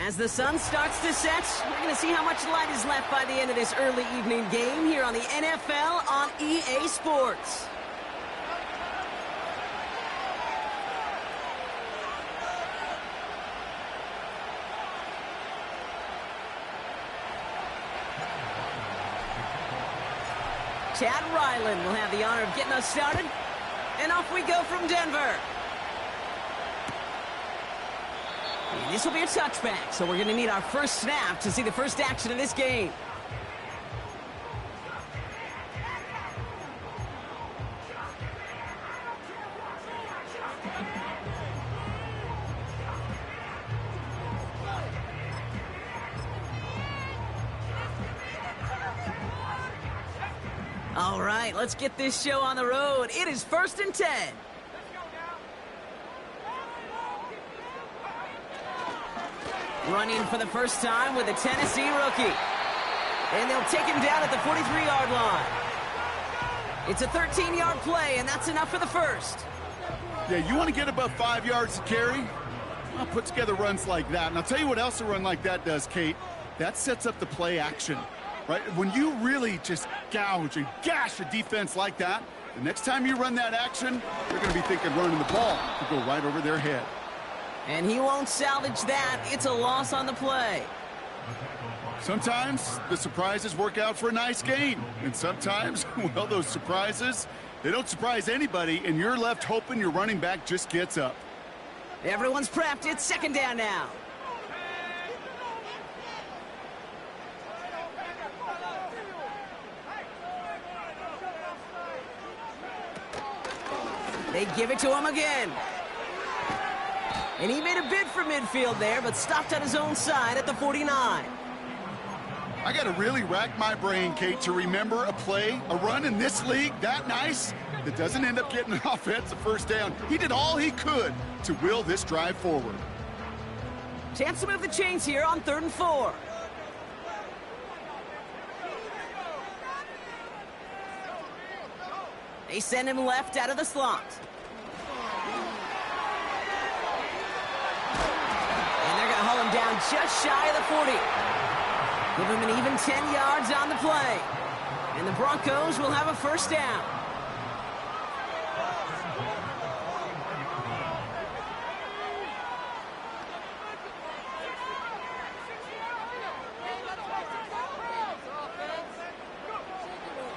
As the sun starts to set, we're going to see how much light is left by the end of this early evening game here on the NFL on EA Sports. Chad Ryland will have the honor of getting us started. And off we go from Denver. And this will be a touchback, so we're going to need our first snap to see the first action of this game. All right, let's get this show on the road. It is 1st and 10. Running for the first time with a Tennessee rookie. And they'll take him down at the 43-yard line. It's a 13-yard play, and that's enough for the first. Yeah, you want to get above 5 yards to carry? Well, put together runs like that. And I'll tell you what else a run like that does, Kate. That sets up the play action, right? When you really just gouge and gash a defense like that, the next time you run that action, they're going to be thinking running the ball to go right over their head. And he won't salvage that. It's a loss on the play. Sometimes the surprises work out for a nice gain. And sometimes, well, those surprises, they don't surprise anybody, and you're left hoping your running back just gets up. Everyone's prepped. It's 2nd down now. They give it to him again. And he made a bid for midfield there, but stopped on his own side at the 49. I got to really rack my brain, Kate, to remember a play, a run in this league that nice that doesn't end up getting an offensive first down. He did all he could to will this drive forward. Chance to move the chains here on 3rd and 4. They send him left out of the slot. Haul him down just shy of the 40. Give him an even 10 yards on the play. And the Broncos will have a first down.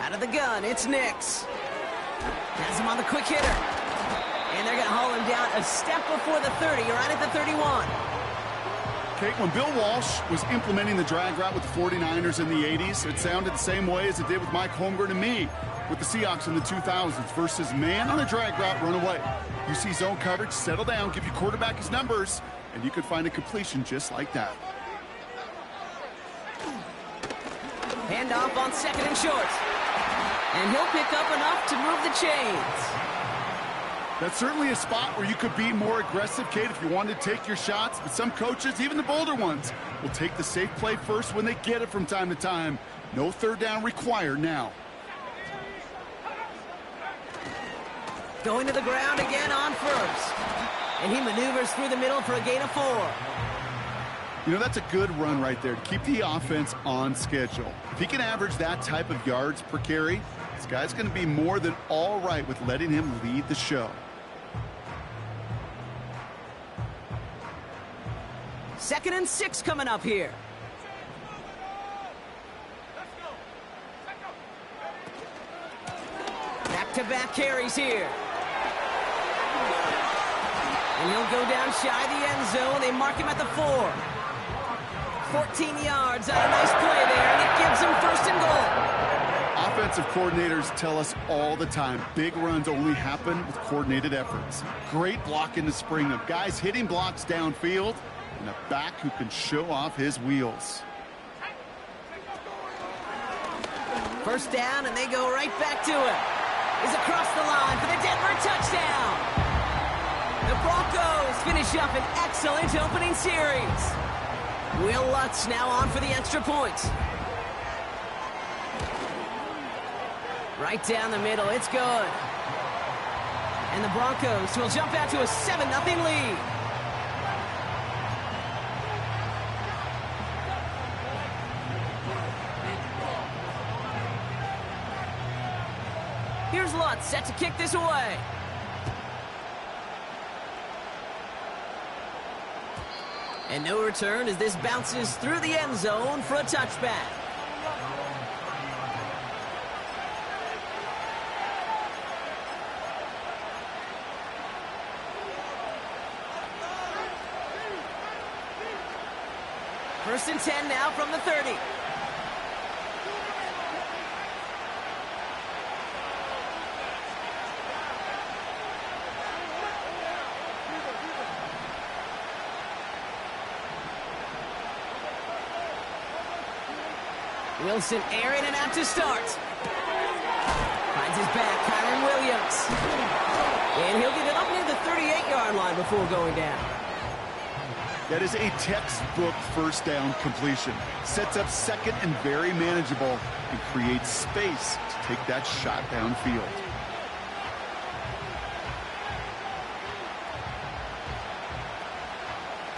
Out of the gun, it's Nix. Has him on the quick hitter. And they're going to haul him down a step before the 30, right at the 31. Kate, when Bill Walsh was implementing the drag route with the 49ers in the 80s, it sounded the same way as it did with Mike Holmgren and me with the Seahawks in the 2000s versus man on a drag route, run away. You see zone coverage, settle down, give your quarterback his numbers, and you could find a completion just like that. Handoff on 2nd and short. And he'll pick up enough to move the chains. That's certainly a spot where you could be more aggressive, Kate, if you wanted to take your shots. But some coaches, even the bolder ones, will take the safe play first when they get it from time to time. No 3rd down required now. Going to the ground again on 1st. And he maneuvers through the middle for a gain of 4. You know, that's a good run right there to keep the offense on schedule. If he can average that type of yards per carry, this guy's going to be more than all right with letting him lead the show. 2nd and 6 coming up here. Back-to-back carries here. And he'll go down shy of the end zone. They mark him at the 4. 14 yards on a nice play there, and it gives him 1st and goal. Offensive coordinators tell us all the time, big runs only happen with coordinated efforts. Great block in the spring of guys hitting blocks downfield, and a back who can show off his wheels. First down, and they go right back to it. He's across the line for the Denver touchdown. The Broncos finish up an excellent opening series. Will Lutz now on for the extra point. Right down the middle, it's good. And the Broncos will jump out to a 7-0 lead. Lutz set to kick this away. And no return as this bounces through the end zone for a touchback. First and 10 now from the 30. Wilson airing it out to start. Finds his back, Kyren Williams. And he'll get it up near the 38-yard line before going down. That is a textbook first down completion. Sets up second and very manageable and creates space to take that shot downfield.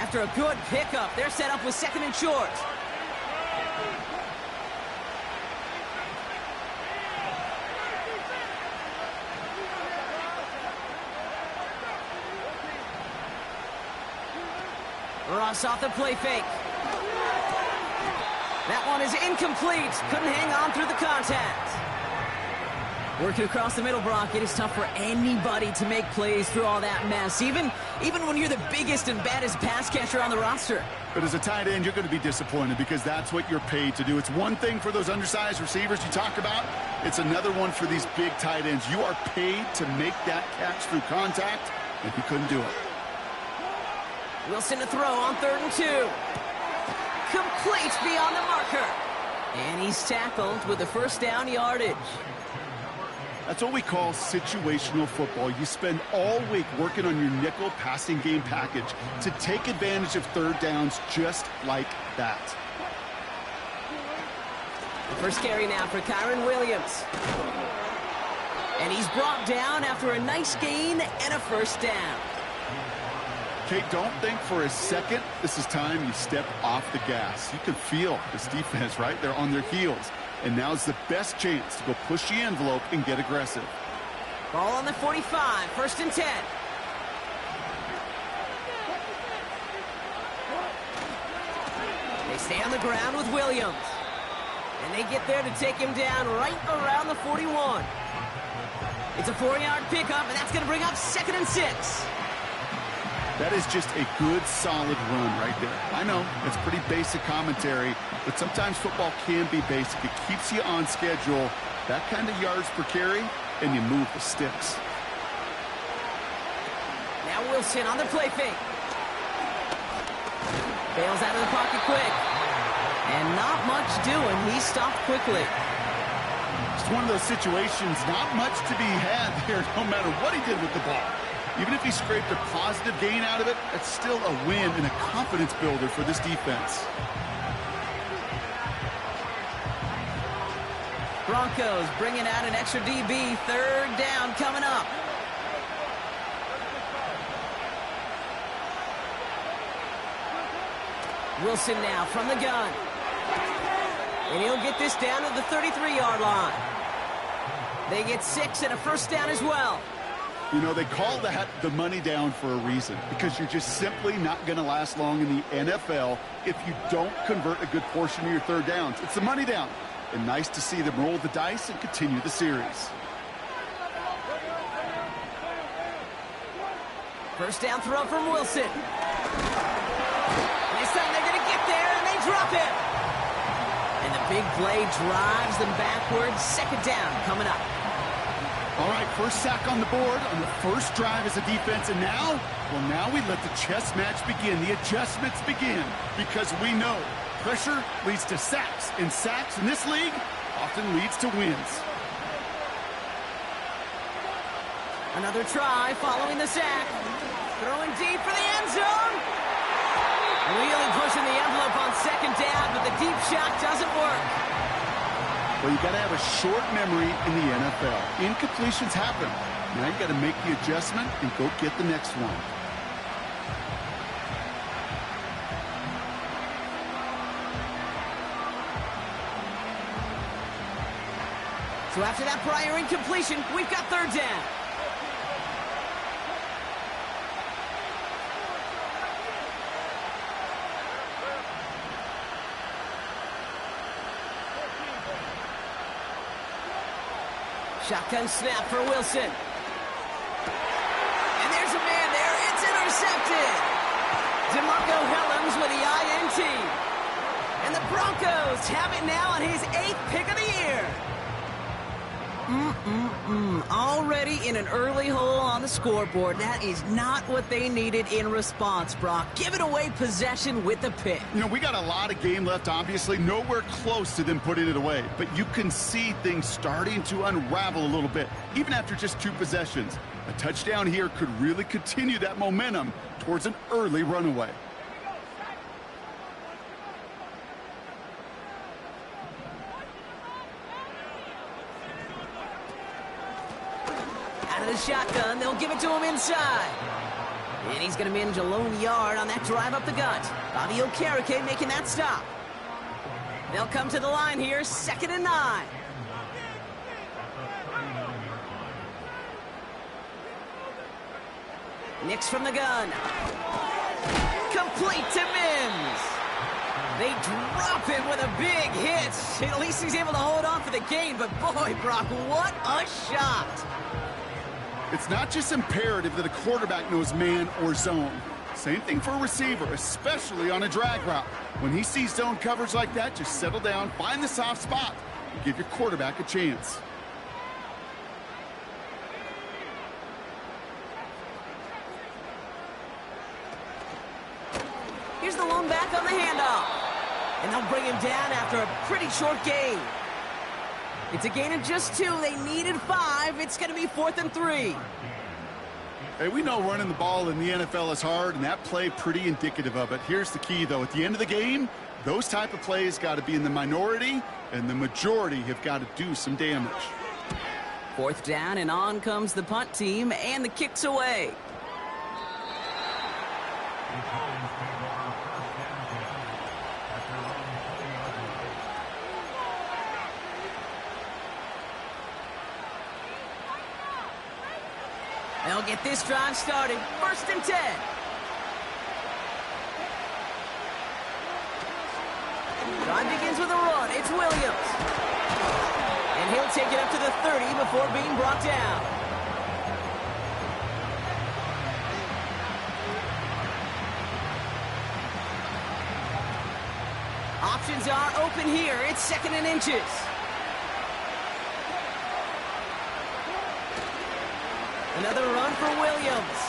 After a good pickup, they're set up with second and short. Ross off the play fake. That one is incomplete. Couldn't hang on through the contact. Working across the middle, Brock, it is tough for anybody to make plays through all that mess, even when you're the biggest and baddest pass catcher on the roster. But as a tight end, you're going to be disappointed because that's what you're paid to do. It's one thing for those undersized receivers you talk about. It's another one for these big tight ends. You are paid to make that catch through contact, and he couldn't do it. Wilson to throw on 3rd and 2. Complete beyond the marker. And he's tackled with the first down yardage. That's what we call situational football. You spend all week working on your nickel passing game package to take advantage of third downs just like that. The first carry now for Kyren Williams. And he's brought down after a nice gain and a first down. Kate, don't think for a second this is time you step off the gas. You can feel this defense, right? They're on their heels. And now's the best chance to go push the envelope and get aggressive. Ball on the 45, 1st and 10. They stay on the ground with Williams. And they get there to take him down right around the 41. It's a 4-yard pickup, and that's going to bring up 2nd and 6. That is just a good, solid run right there. I know, it's pretty basic commentary, but sometimes football can be basic. It keeps you on schedule, that kind of yards per carry, and you move the sticks. Now Wilson on the play fake. Bails out of the pocket quick. And not much doing. He stopped quickly. It's one of those situations, not much to be had here, no matter what he did with the ball. Even if he scraped a positive gain out of it, it's still a win and a confidence builder for this defense. Broncos bringing out an extra DB. 3rd down coming up. Wilson now from the gun. And he'll get this down to the 33-yard line. They get 6 and a first down as well. You know, they call that the money down for a reason, because you're just simply not going to last long in the NFL if you don't convert a good portion of your third downs. It's the money down. And nice to see them roll the dice and continue the series. First down throw from Wilson. This time they're going to get there, and they drop it. And the big play drives them backwards. 2nd down coming up. All right, first sack on the board on the first drive as a defense, and now we let the chess match begin. The adjustments begin, because we know pressure leads to sacks, and sacks in this league often leads to wins. Another try following the sack. Throwing deep for the end zone. Really pushing the envelope on 2nd down, but the deep shot doesn't work. Well, you got to have a short memory in the NFL. Incompletions happen. Now you got to make the adjustment and go get the next one. So after that prior incompletion, we've got third down. Shotgun snap for Wilson. And there's a man there. It's intercepted. DeMarco Hellams with the INT. And the Broncos have it now on his 8th pick of the year. Already in an early hole on the scoreboard. That is not what they needed in response, Brock. Giving away possession with the pick. You know, we got a lot of game left, obviously. Nowhere close to them putting it away. But you can see things starting to unravel a little bit, even after just 2 possessions. A touchdown here could really continue that momentum towards an early runaway. Out of the shotgun, they'll give it to him inside. And he's going to manage a lone yard on that drive up the gut. Bobby Okereke making that stop. They'll come to the line here, 2nd and 9. Nix from the gun. Complete to Mims. They drop him with a big hit. At least he's able to hold on for the gain, but boy, Brock, what a shot. It's not just imperative that a quarterback knows man or zone. Same thing for a receiver, especially on a drag route. When he sees zone coverage like that, just settle down, find the soft spot, and give your quarterback a chance. Here's the lone back on the handoff. And they'll bring him down after a pretty short gain. It's a gain of just 2. They needed 5. It's going to be 4th and 3. Hey, we know running the ball in the NFL is hard, and that play pretty indicative of it. Here's the key, though. At the end of the game, those type of plays got to be in the minority, and the majority have got to do some damage. 4th down, and on comes the punt team, and the kick's away. They'll get this drive started. 1st and 10. Drive begins with a run. It's Williams. And he'll take it up to the 30 before being brought down. Options are open here. It's 2nd and inches. Another run for Williams.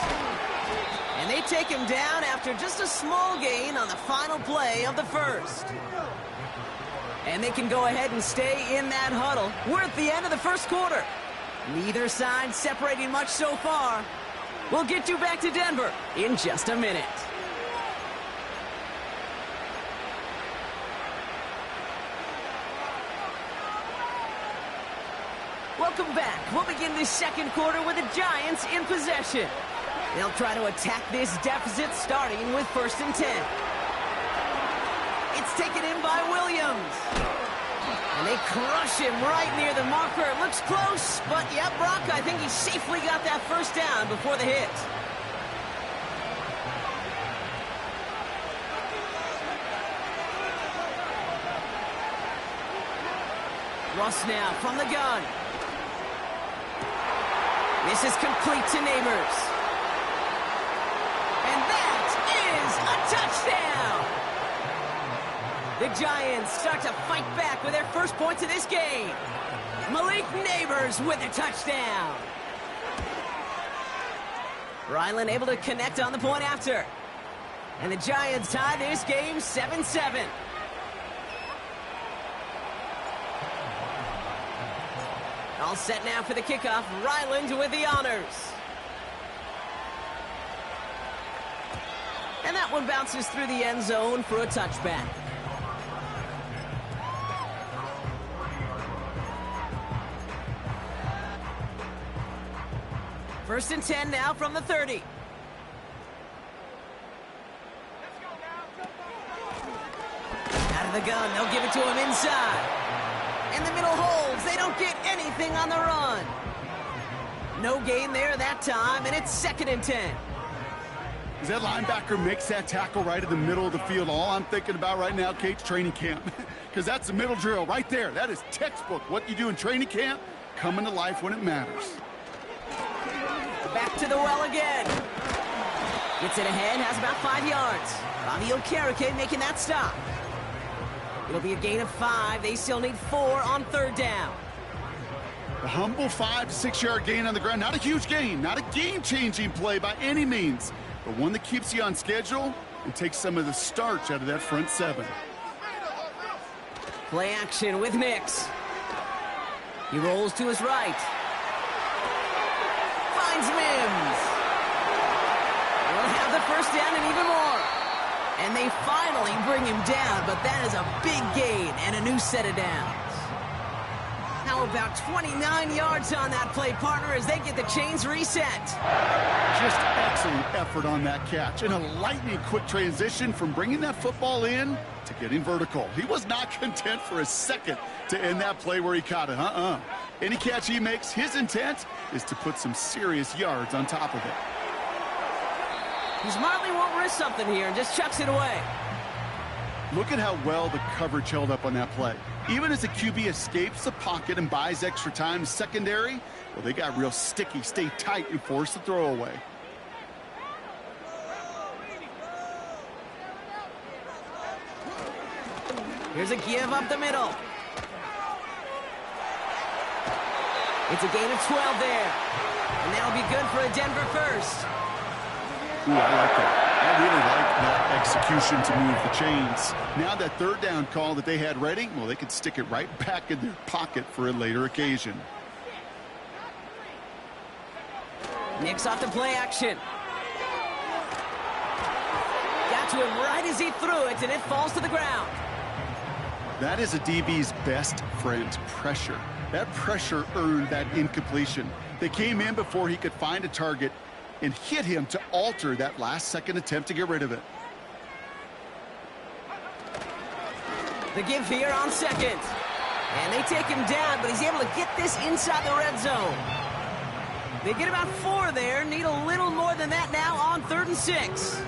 And they take him down after just a small gain on the final play of the 1st. And they can go ahead and stay in that huddle. We're at the end of the 1st quarter. Neither side separating much so far. We'll get you back to Denver in just a minute. Welcome back. We'll begin this 2nd quarter with the Giants in possession. They'll try to attack this deficit starting with 1st and 10. It's taken in by Williams. And they crush him right near the marker. It looks close, but yeah, Brock, I think he safely got that 1st down before the hit. Russ now from the gun. This is complete to Neighbors. And that is a touchdown! The Giants start to fight back with their first points of this game. Malik Neighbors with a touchdown. Ryland able to connect on the point after. And the Giants tie this game 7-7. All set now for the kickoff. Ryland with the honors. And that one bounces through the end zone for a touchback. First and 10 now from the 30. Out of the gun, they'll give it to him inside. And the middle holds. They don't get anything on the run. No gain there that time, and it's 2nd and 10. As that linebacker makes that tackle right in the middle of the field, all I'm thinking about right now, Kate's training camp. Because that's the middle drill right there. That is textbook. What you do in training camp, coming to life when it matters. Back to the well again. Gets it ahead, has about 5 yards. Bobby Okereke making that stop. It'll be a gain of 5. They still need 4 on 3rd down. A humble 5 to 6 yard gain on the ground. Not a huge gain, not a game-changing play by any means, but one that keeps you on schedule and takes some of the starch out of that front 7. Play action with Nix. He rolls to his right. Finds Mims. We'll have the 1st down and even more. And they finally bring him down, but that is a big gain and a new set of downs. How about 29 yards on that play, partner, as they get the chains reset. Just excellent effort on that catch. And a lightning quick transition from bringing that football in to getting vertical. He was not content for a second to end that play where he caught it. Any catch he makes, his intent is to put some serious yards on top of it. He smartly won't risk something here and just chucks it away. Look at how well the coverage held up on that play. Even as the QB escapes the pocket and buys extra time secondary, well, they got real sticky, stay tight, and force the throwaway. Here's a give up the middle. It's a gain of 12 there. And that'll be good for a Denver 1st. Ooh, I like that. I really like that execution to move the chains. Now that 3rd down call that they had ready, well, they could stick it right back in their pocket for a later occasion. Nix off the play action. Got to him right as he threw it, and it falls to the ground. That is a DB's best friend, pressure. That pressure earned that incompletion. They came in before he could find a target and hit him to alter that last-second attempt to get rid of it. The give here on 2nd. And they take him down, but he's able to get this inside the red zone. They get about 4 there, need a little more than that now on 3rd and 6.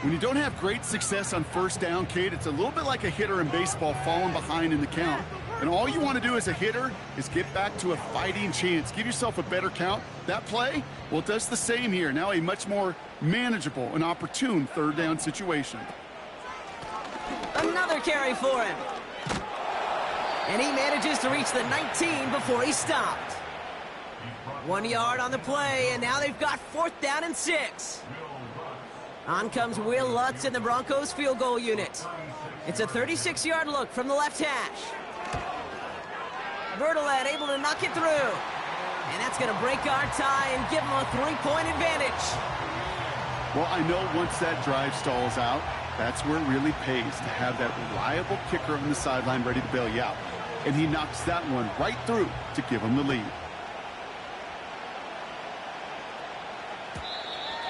When you don't have great success on 1st down, Kate, it's a little bit like a hitter in baseball falling behind in the count. And all you want to do as a hitter is get back to a fighting chance. Give yourself a better count. That play, well, it does the same here. Now a much more manageable and opportune 3rd down situation. Another carry for him. And he manages to reach the 19 before he stopped. 1 yard on the play, and now they've got 4th down and 6. On comes Will Lutz in the Broncos field goal unit. It's a 36-yard look from the left hash. Bertolet able to knock it through. And that's going to break our tie and give them a 3-point advantage. Well, I know once that drive stalls out, that's where it really pays to have that reliable kicker on the sideline ready to bail you out. And he knocks that one right through to give him the lead.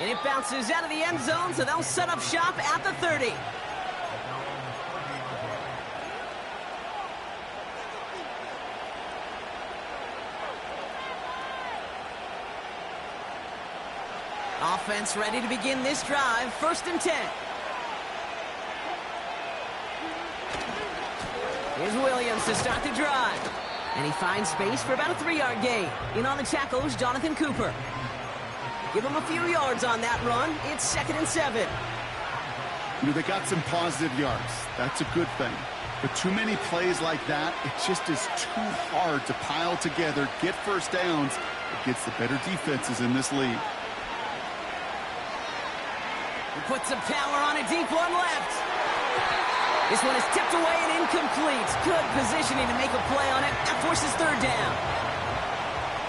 And it bounces out of the end zone, so they'll set up shop at the 30. Offense ready to begin this drive. 1st and 10. Here's Williams to start the drive. And he finds space for about a 3-yard gain. In on the tackle is Jonathan Cooper. Give him a few yards on that run. It's 2nd and 7. You know, they got some positive yards. That's a good thing. But too many plays like that, it just is too hard to pile together, get 1st downs against the better defenses in this league. Put some power on a deep one left. This one is tipped away and incomplete. Good positioning to make a play on it. That forces 3rd down.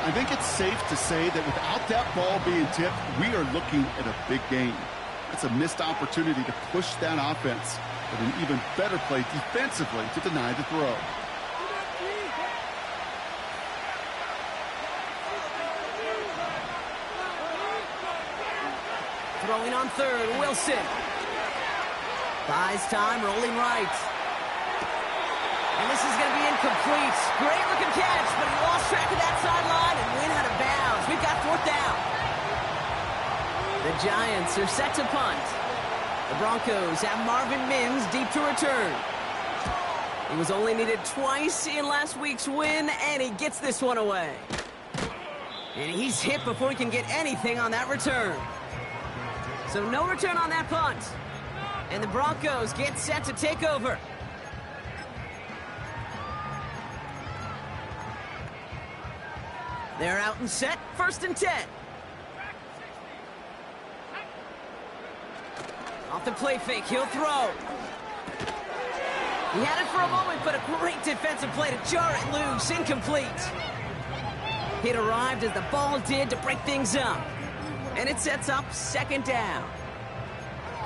I think it's safe to say that without that ball being tipped, we are looking at a big game. That's a missed opportunity to push that offense, but an even better play defensively to deny the throw. Throwing on 3rd, Wilson. Buys time, rolling right. And this is going to be incomplete. Great looking catch, but he lost track of that sideline and went out of bounds. We've got 4th down. The Giants are set to punt. The Broncos have Marvin Mims deep to return. He was only needed twice in last week's win, and he gets this one away. And he's hit before he can get anything on that return. So no return on that punt. And the Broncos get set to take over. They're out and set, 1st and 10. Off the play fake, he'll throw. He had it for a moment, but a great defensive play to jar it loose, incomplete. It arrived as the ball did to break things up. And it sets up 2nd down.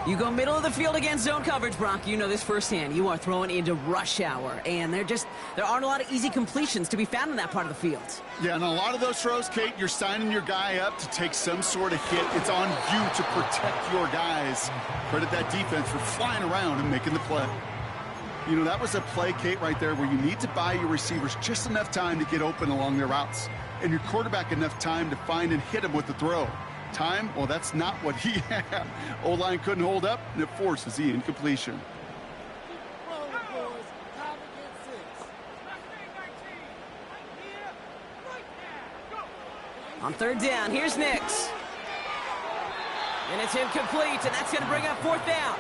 You go middle of the field against zone coverage, Brock. You know this firsthand. You are throwing into rush hour, and there aren't a lot of easy completions to be found in that part of the field. Yeah, and a lot of those throws, Kate, you're signing your guy up to take some sort of hit. It's on you to protect your guys. Credit that defense for flying around and making the play. You know, that was a play, Kate, right there where you need to buy your receivers just enough time to get open along their routes, and your quarterback enough time to find and hit him with the throw. Time? Well, that's not what he had. O-line couldn't hold up, and it forces the incompletion. On 3rd down, here's Nix. And it's incomplete, and that's going to bring up 4th down.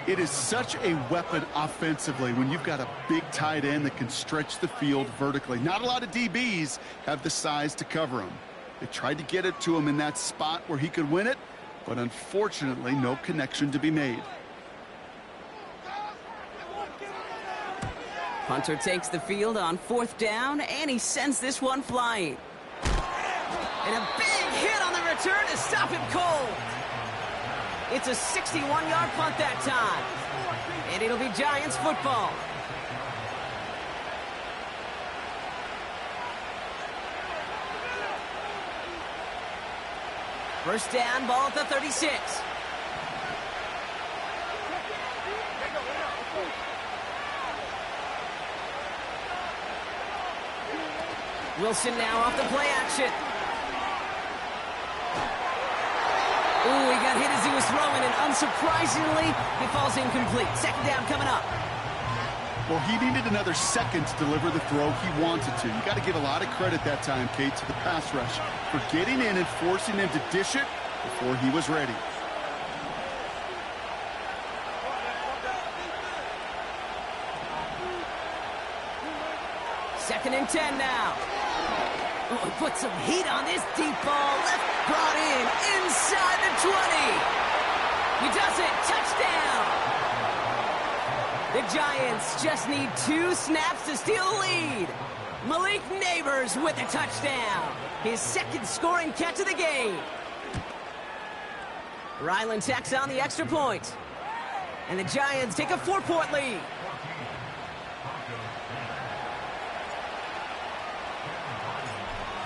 It is such a weapon offensively when you've got a big tight end that can stretch the field vertically. Not a lot of DBs have the size to cover him. They tried to get it to him in that spot where he could win it, but unfortunately, no connection to be made. Punter takes the field on 4th down, and he sends this one flying. And a big hit on the return to stop him cold. It's a 61-yard punt that time, and it'll be Giants football. First down, ball at the 36. Wilson now off the play action. Ooh, he got hit as he was throwing, and unsurprisingly, he falls incomplete. 2nd down coming up. Well, he needed another second to deliver the throw he wanted to. You got to give a lot of credit that time, Kate, to the pass rush for getting in and forcing him to dish it before he was ready. Second and 10 now. Oh, he put some heat on this deep ball. Left brought in inside the 20. He does it. Touchdown. The Giants just need 2 snaps to steal the lead. Malik Neighbors with a touchdown. His 2nd scoring catch of the game. Ryland tacks on the extra point. And the Giants take a 4-point lead.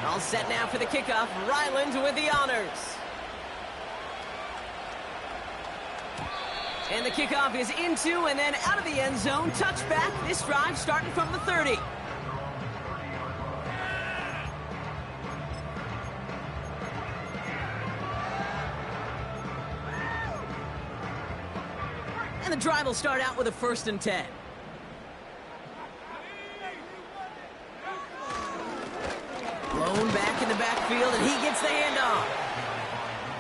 All set now for the kickoff. Ryland with the honors. And the kickoff is into and then out of the end zone. Touchback. This drive starting from the 30. And the drive will start out with a 1st and 10. Blown back in the backfield, and he gets the handoff.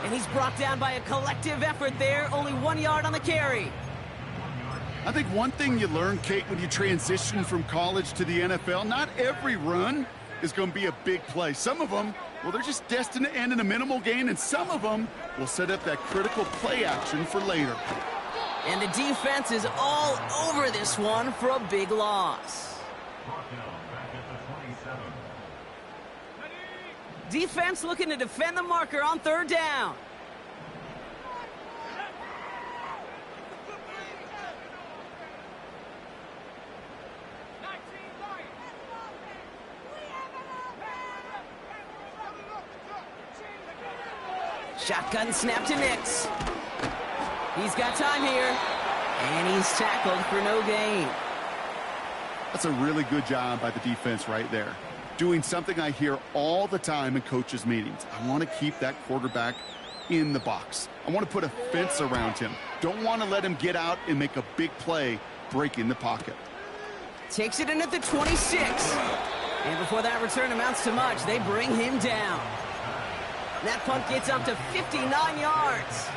And he's brought down by a collective effort there. Only 1 yard on the carry. I think one thing you learn, Kate, when you transition from college to the NFL, not every run is going to be a big play. Some of them, well, they're just destined to end in a minimal gain, and some of them will set up that critical play action for later. And the defense is all over this one for a big loss. Defense looking to defend the marker on 3rd down. Shotgun snap to Nix. He's got time here. And he's tackled for no gain. That's a really good job by the defense right there. Doing something I hear all the time in coaches' meetings. I want to keep that quarterback in the box. I want to put a fence around him. Don't want to let him get out and make a big play breaking the pocket. Takes it in at the 26. And before that return amounts to much, they bring him down. That punt gets up to 59 yards.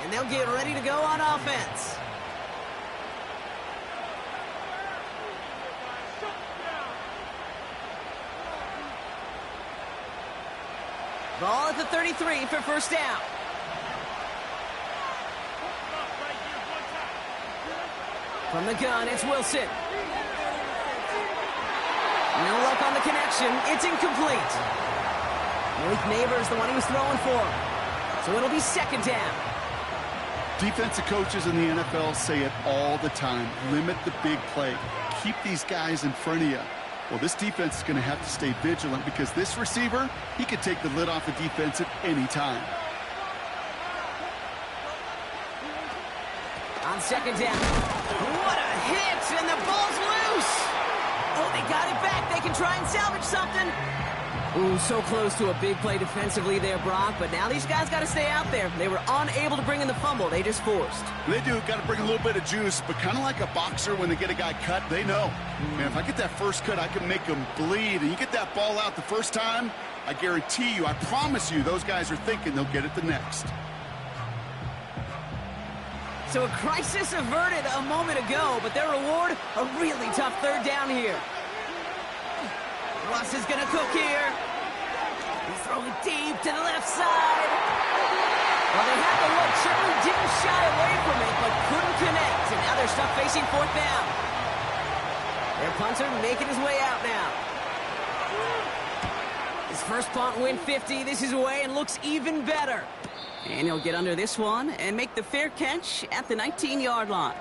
And they'll get ready to go on offense. Ball at the 33 for first down. From the gun, it's Wilson. No luck on the connection. It's incomplete. Malik Neighbors, the one he was throwing for. So it'll be second down. Defensive coaches in the NFL say it all the time. Limit the big play. Keep these guys in front of you. Well, this defense is going to have to stay vigilant because this receiver, he could take the lid off the defense at any time. On second down. What a hit, and the ball's loose. Oh, they got it back. They can try and salvage something. Ooh, so close to a big play defensively there, Brock, but now these guys got to stay out there. They were unable to bring in the fumble. They just forced. They do. Got to bring a little bit of juice, but kind of like a boxer when they get a guy cut, they know. Man, if I get that first cut, I can make him bleed. And you get that ball out the first time, I guarantee you, I promise you, those guys are thinking they'll get it the next. So a crisis averted a moment ago, but their reward, a really tough third down here. Russ is going to cook here. He's throwing deep to the left side. Well, they had the look, certainly didn't shy away from it, but couldn't connect. And now they're stuck facing fourth down. Their punter making his way out now. His first punt win 50. This is away and looks even better. And he'll get under this one and make the fair catch at the 19-yard line.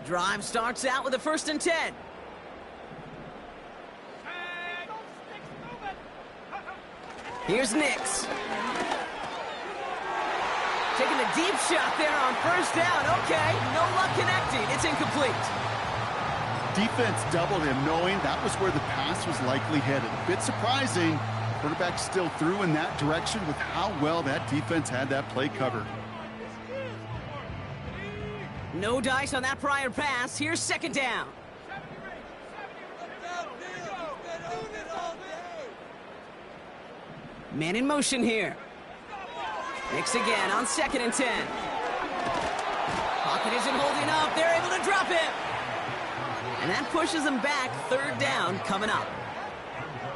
Drive starts out with a 1st and 10. Here's Nix. Taking a deep shot there on first down. Okay, no luck connecting. It's incomplete. Defense doubled him, knowing that was where the pass was likely headed. A bit surprising. Quarterback still threw in that direction with how well that defense had that play covered. No dice on that prior pass. Here's second down. Man in motion here. Nix again on 2nd and 10. Pocket isn't holding up. They're able to drop him. And that pushes them back. 3rd down coming up.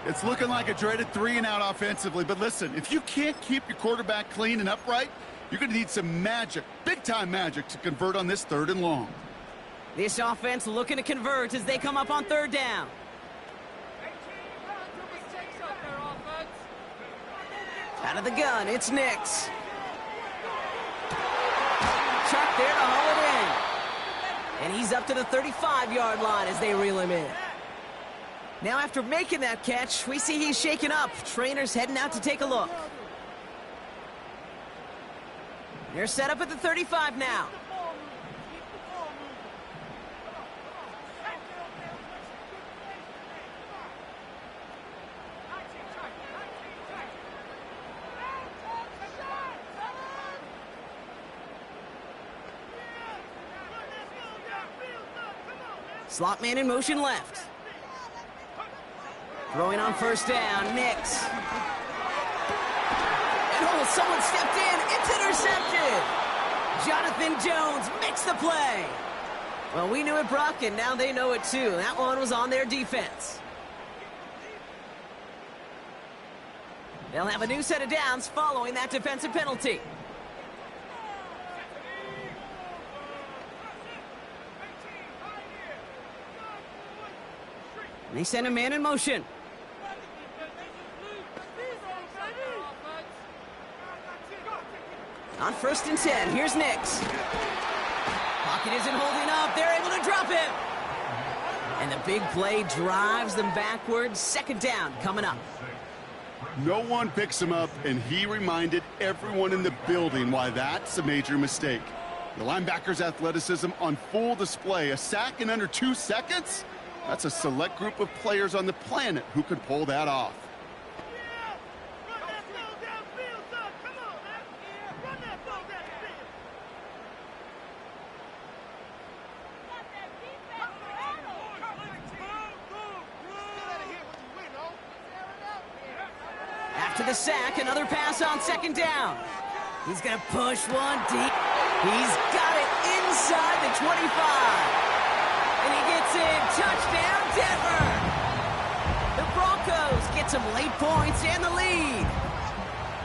It's looking like a dreaded 3-and-out offensively. But listen, if you can't keep your quarterback clean and upright, you're going to need some magic, big-time magic, to convert on this 3rd and long. This offense looking to convert as they come up on 3rd down. Out of the gun, it's Nix. Chuck there to haul it in. And he's up to the 35-yard line as they reel him in. Now after making that catch, we see he's shaken up. Trainer's heading out to take a look. They're set up at the 35 now. Slot man in motion left. Throwing on first down, Nix. Oh, someone stepped in. It's intercepted. Jonathan Jones makes the play. Well, we knew it, Brock, and now they know it too. That one was on their defense. They'll have a new set of downs following that defensive penalty. And they send a man in motion. On 1st and 10, here's Nix. Pocket isn't holding up. They're able to drop him. And the big play drives them backwards. 2nd down coming up. No one picks him up, and he reminded everyone in the building why that's a major mistake. The linebacker's athleticism on full display. A sack in under 2 seconds? That's a select group of players on the planet who could pull that off. After the sack, another pass on second down. He's going to push one deep. He's got it inside the 25. And he gets in. Touchdown, Denver. The Broncos get some late points and the lead.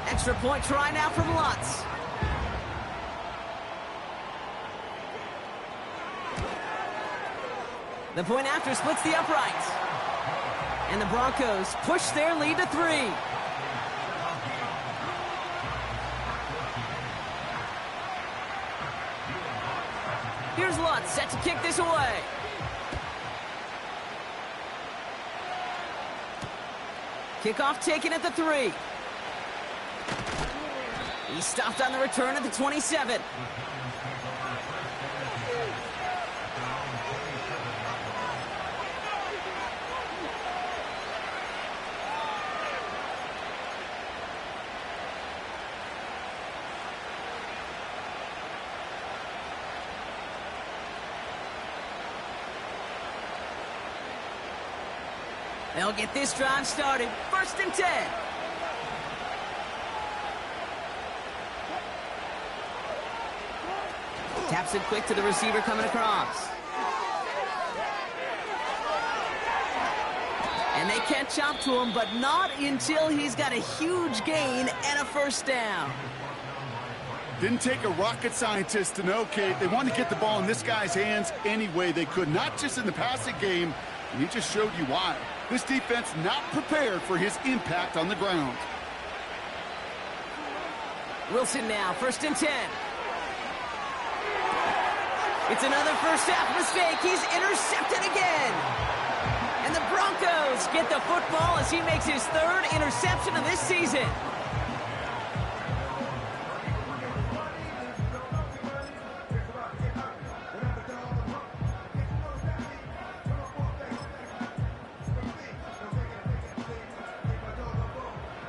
Extra point try now from Lutz. The point after splits the uprights. And the Broncos push their lead to 3. Here's Lutz, set to kick this away. Kickoff taken at the 3. He stopped on the return at the 27. They'll get this drive started. 1st and 10. Taps it quick to the receiver coming across. And they catch up to him, but not until he's got a huge gain and a 1st down. Didn't take a rocket scientist to know, Kate. They wanted to get the ball in this guy's hands any way they could, not just in the passing game, and he just showed you why. This defense not prepared for his impact on the ground. Wilson now, 1st and 10. It's another first half mistake. He's intercepted again. And the Broncos get the football as he makes his 3rd interception of this season.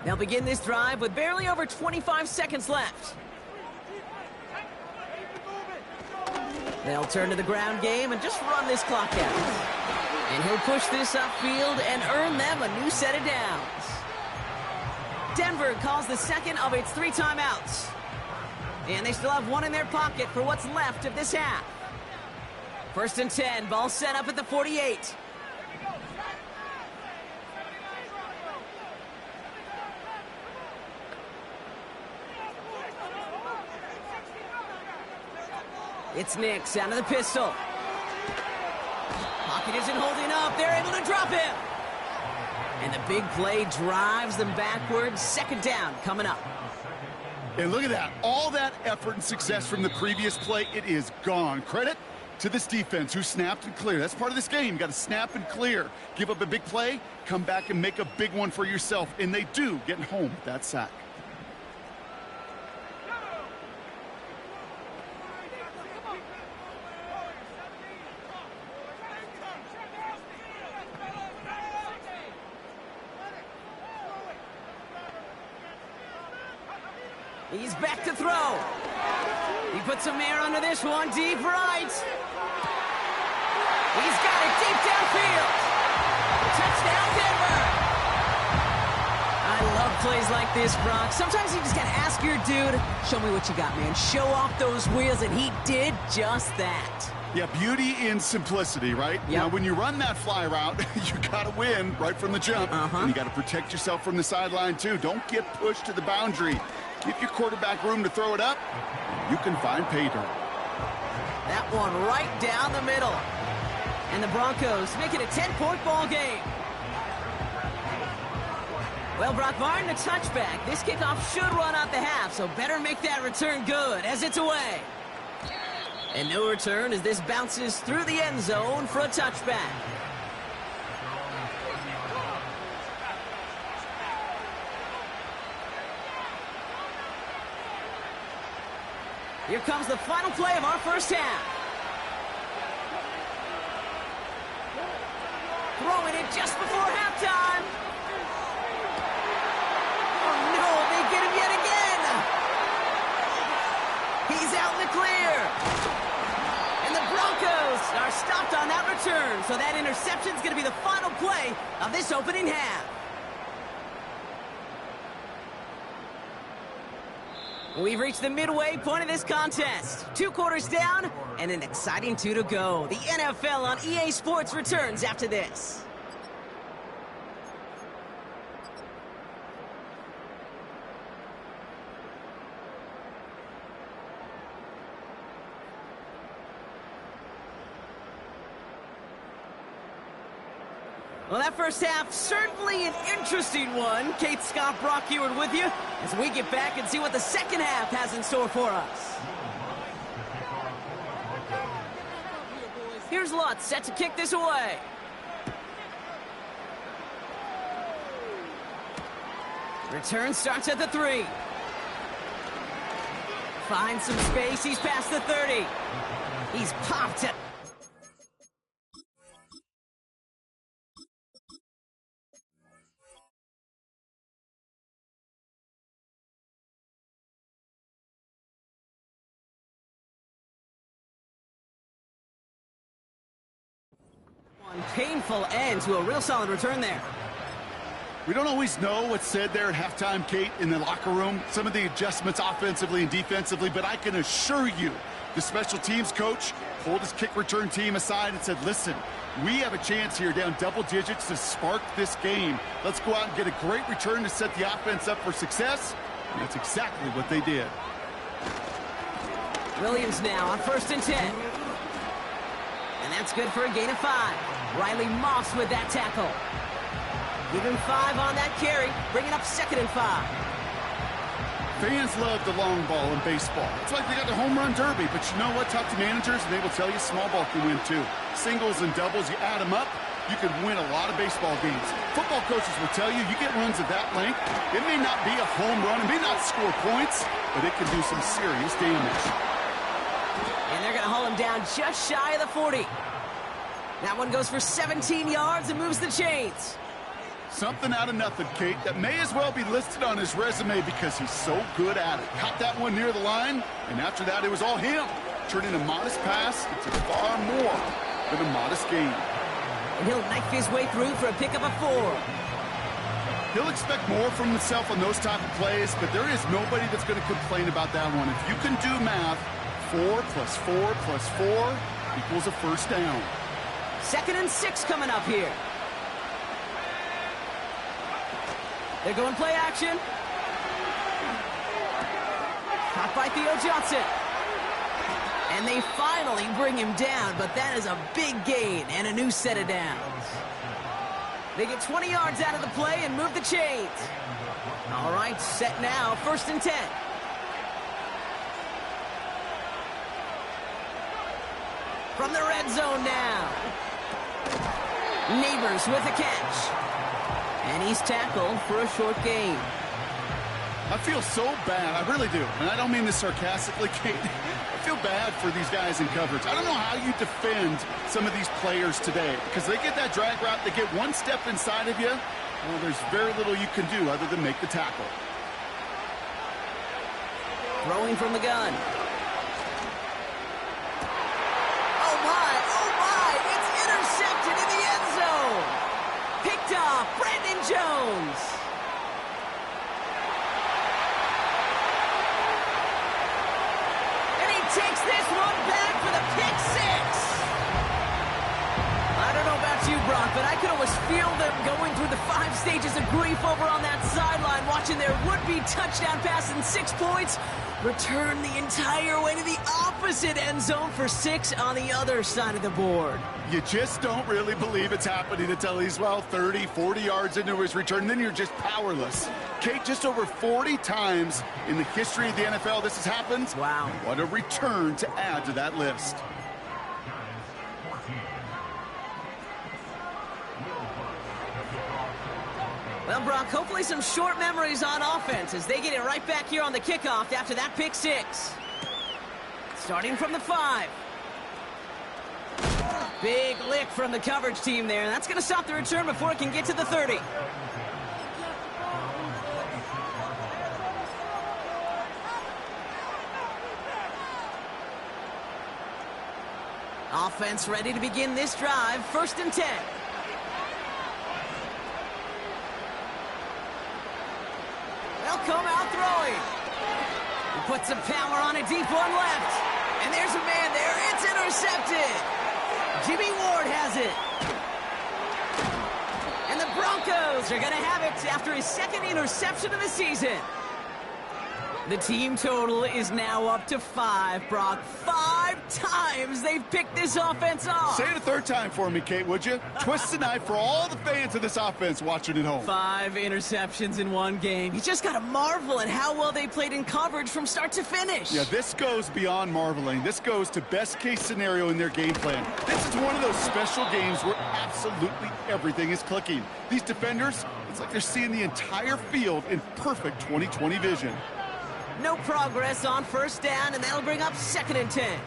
They'll begin this drive with barely over 25 seconds left. They'll turn to the ground game and just run this clock out. And he'll push this upfield and earn them a new set of downs. Denver calls the 2nd of its 3 timeouts. And they still have 1 in their pocket for what's left of this half. 1st and 10, ball set up at the 48. It's Nix out of the pistol. Pocket isn't holding up. They're able to drop him. And the big play drives them backwards. 2nd down coming up. And look at that. All that effort and success from the previous play, it is gone. Credit to this defense who snapped and cleared. That's part of this game. You got to snap and clear. Give up a big play, come back and make a big one for yourself. And they do, getting home with that sack. He's back to throw. He puts some air under this one, deep right. He's got it deep downfield. Touchdown, Denver. I love plays like this, Brock. Sometimes you just got to ask your dude, show me what you got, man. Show off those wheels, and he did just that. Yeah, beauty in simplicity, right? Yep. Now, when you run that fly route, you got to win right from the jump. And you got to protect yourself from the sideline, too. Don't get pushed to the boundary. Give your quarterback room to throw it up. You can find pay dirt. That one right down the middle. And the Broncos make it a 10-point ball game. Well, Brock Martin, a touchback. This kickoff should run out the half, so better make that return good as it's away. And no return as this bounces through the end zone for a touchback. Here comes the final play of our first half. Throwing it just before halftime. Oh no, they get him yet again. He's out in the clear. And the Broncos are stopped on that return. So that interception is going to be the final play of this opening half. We've reached the midway point of this contest. 2 quarters down and an exciting 2 to go. The NFL on EA Sports returns after this. Well, that first half, certainly an interesting one. Kate, Scott, Brock Ewart with you as we get back and see what the second half has in store for us. Here's Lutz set to kick this away. Return starts at the 3. Finds some space. He's past the 30. He's popped it. Painful end to a real solid return there. We don't always know what's said there at halftime, Kate, in the locker room. Some of the adjustments offensively and defensively, but I can assure you the special teams coach pulled his kick return team aside and said, listen, we have a chance here down double digits to spark this game. Let's go out and get a great return to set the offense up for success. And that's exactly what they did. Williams now on 1st and 10. And that's good for a gain of 5. Riley Moss with that tackle. Give him 5 on that carry, bringing up 2nd and 5. Fans love the long ball in baseball. It's like they got the home run derby, but you know what? Talk to managers, and they will tell you small ball can win too. Singles and doubles, you add them up, you can win a lot of baseball games. Football coaches will tell you, you get runs of that length, it may not be a home run, it may not score points, but it can do some serious damage. And they're going to haul him down just shy of the 40. That one goes for 17 yards and moves the chains. Something out of nothing, Kate, that may as well be listed on his resume because he's so good at it. Caught that one near the line, and after that, it was all him. Turning a modest pass into far more than a modest gain. And he'll knife his way through for a pickup of 4. He'll expect more from himself on those type of plays, but there is nobody that's going to complain about that one. If you can do math, 4 plus 4 plus 4 equals a first down. 2nd and 6 coming up here. They're going play action. Caught by Theo Johnson. And they finally bring him down, but that is a big gain and a new set of downs. They get 20 yards out of the play and move the chains. All right, set now, 1st and 10. From the red zone now. Neighbors with a catch. And he's tackled for a short gain. I feel so bad. I really do. And I don't mean this sarcastically, Kate. I feel bad for these guys in coverage. I don't know how you defend some of these players today. Because they get that drag route, they get one step inside of you. Well, there's very little you can do other than make the tackle. Throwing from the gun. Oh my, it's intercepted in the end zone. Picked off, Brandon Jones. And he takes this one back for the pick 6. I don't know about you, Brock, but I could almost feel them going through the 5 stages of grief over on that sideline, watching their would-be touchdown pass in 6 points return the entire way to the opposite end zone for 6 on the other side of the board. You just don't really believe it's happening until he's, well, 30, 40 yards into his return, and then you're just powerless. Kate, just over 40 times in the history of the NFL this has happened. Wow. What a return to add to that list. Well, Brock, hopefully some short memories on offense as they get it right back here on the kickoff after that pick 6. Starting from the 5. Big lick from the coverage team there. That's going to stop the return before it can get to the 30. Offense ready to begin this drive. 1st and 10. They'll come out throwing. He puts some power on a deep one left. And there's a man there. It's intercepted. Jimmy Ward has it. And the Broncos are going to have it after his 2nd interception of the season. The team total is now up to 5, Brock. 5 times they've picked this offense off. Say it a 3rd time for me, Kate, would you? Twist the knife for all the fans of this offense watching at home. 5 interceptions in one game. You just got to marvel at how well they played in coverage from start to finish. Yeah, this goes beyond marveling. This goes to best-case scenario in their game plan. This is one of those special games where absolutely everything is clicking. These defenders, it's like they're seeing the entire field in perfect 20/20 vision. No progress on 1st down, and that'll bring up 2nd and 10.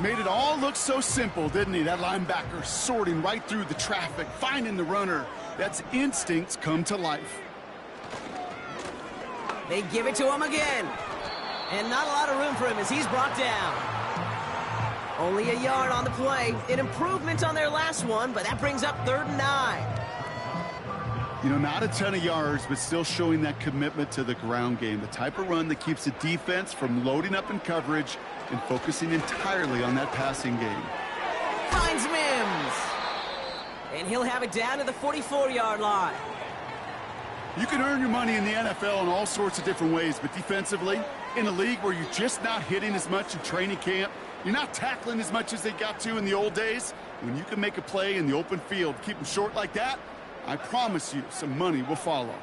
Made it all look so simple, didn't he? That linebacker sorting right through the traffic, finding the runner. That's instincts come to life. They give it to him again. And not a lot of room for him as he's brought down. Only a yard on the play. An improvement on their last one, but that brings up 3rd and 9. You know, not a ton of yards, but still showing that commitment to the ground game. The type of run that keeps the defense from loading up in coverage and focusing entirely on that passing game. Finds Mims. And he'll have it down to the 44-yard line. You can earn your money in the NFL in all sorts of different ways, but defensively, in a league where you're just not hitting as much in training camp, you're not tackling as much as they got to in the old days, when you can make a play in the open field, keep them short like that, I promise you some money will follow.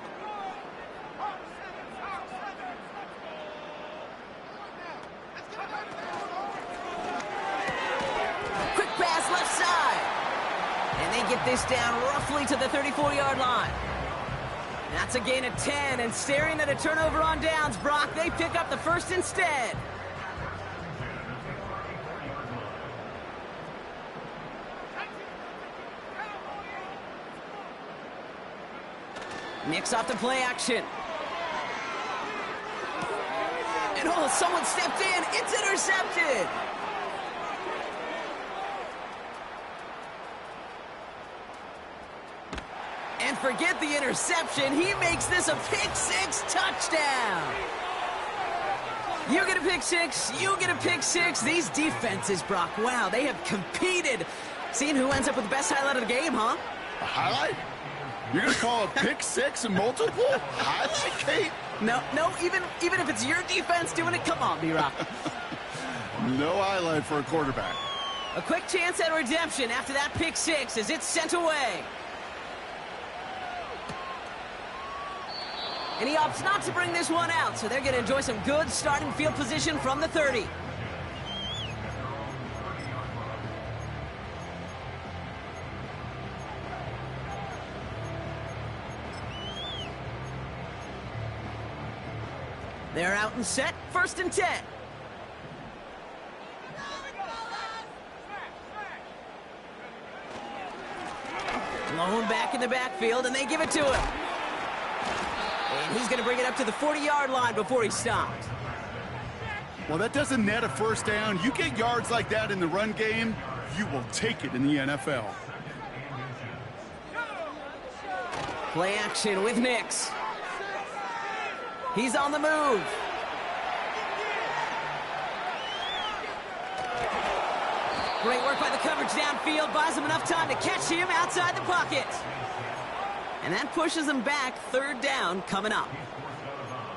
Quick pass left side. And they get this down roughly to the 34-yard line. That's a gain of 10, and staring at a turnover on downs, Brock, they pick up the 1st instead. Nix off the play action. And oh, someone stepped in. It's intercepted. And forget the interception. He makes this a pick-6 touchdown. You get a pick-6. You get a pick-6. These defenses, Brock, wow, they have competed. Seeing who ends up with the best highlight of the game, huh? A highlight? You're going to call a pick-6 a multiple highlight, Kate? No, even if it's your defense doing it, come on, B-Rock. No highlight for a quarterback. A quick chance at redemption after that pick-6 as it's sent away. And he opts not to bring this one out, so they're going to enjoy some good starting field position from the 30. They're out and set, 1st and 10. Blown back in the backfield, and they give it to him. And he's going to bring it up to the 40-yard line before he's stopped. Well, that doesn't net a 1st down. You get yards like that in the run game, you will take it in the NFL. Play action with Nix. He's on the move. Great work by the coverage downfield. Buys him enough time to catch him outside the pocket. And that pushes him back. 3rd down coming up.